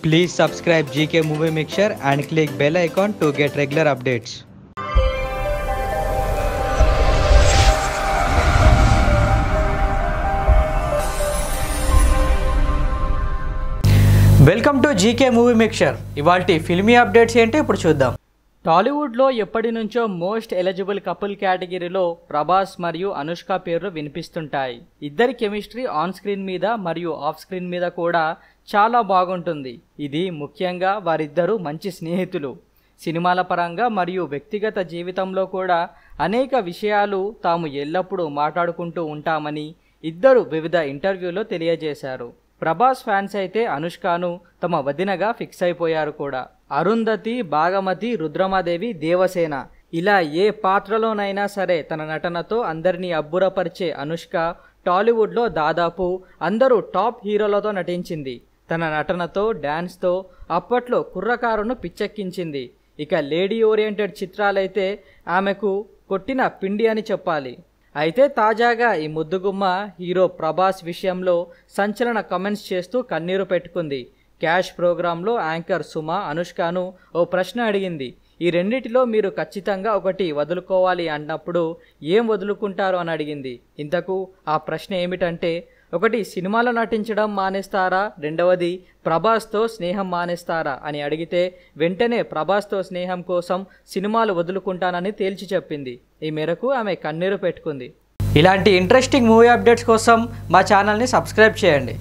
Please subscribe GK Movie Mixture and click bell icon to get regular updates. Welcome to GK movie mixture. ఇవాల్టి filmy updates ఏంటి ఇప్పుడు చూద్దాం. టాలీవుడ్లో ఎప్పటి నుంచో మోస్ట్ ఎలిజిబుల్ కపుల్ కేటగిరీలో ప్రభాస్ మరియు అనుష్క పేర్లు వినిపిస్తుంటాయి. ఇద్దరి కెమిస్ట్రీ ఆన్ స్క్రీన్ మీద మరియు ఆఫ్ స్క్రీన్ మీద కూడా చాలా బాగుంటుంది. ఇది ముఖ్యంగా వారిద్దరూ మంచి స్నేహితులు. సినిమాల పరంగా మరియు వ్యక్తిగత జీవితంలో కూడా అనేక విషయాలు తాము ఎల్లప్పుడూ మాట్లాడుకుంటూ ఉంటామని ఇద్దరు వివిధ ఇంటర్వ్యూలో తెలియజేశారు. ప్రభాస్ ఫ్యాన్స్ అయితే అనుష్కను తమ వదినగా ఫిక్స్ అయిపోయారు కూడా. అరుంధతి, భాగమతి, రుద్రమాదేవి, దేవసేన ఇలా ఏ పాత్రలోనైనా సరే తన నటనతో అందరినీ అబ్బురపరిచే అనుష్క టాలీవుడ్లో దాదాపు అందరూ టాప్ హీరోలతో నటించింది. తన నటనతో, డ్యాన్స్తో అప్పట్లో కుర్రకారును పిచ్చెక్కించింది. ఇక లేడీ ఓరియంటెడ్ చిత్రాలైతే ఆమెకు కొట్టిన పిండి అని చెప్పాలి. అయితే తాజాగా ఈ ముద్దుగుమ్మ హీరో ప్రభాస్ విషయంలో సంచలన కమెంట్స్ చేస్తూ కన్నీరు పెట్టుకుంది. క్యాష్ ప్రోగ్రాంలో యాంకర్ సుమ అనుష్కను ఓ ప్రశ్న అడిగింది. ఈ రెండిటిలో మీరు ఖచ్చితంగా ఒకటి వదులుకోవాలి అన్నప్పుడు ఏం వదులుకుంటారు అని అడిగింది. ఇంతకు ఆ ప్రశ్న ఏమిటంటే, ఒకటి సినిమాలో నటించడం మానేస్తారా, రెండవది ప్రభాస్తో స్నేహం మానేస్తారా అని అడిగితే వెంటనే ప్రభాస్తో స్నేహం కోసం సినిమాలు వదులుకుంటానని తేల్చి చెప్పింది. ఈ మేరకు ఆమె కన్నీరు పెట్టుకుంది. ఇలాంటి ఇంట్రెస్టింగ్ మూవీ అప్డేట్స్ కోసం మా ఛానల్ని సబ్స్క్రైబ్ చేయండి.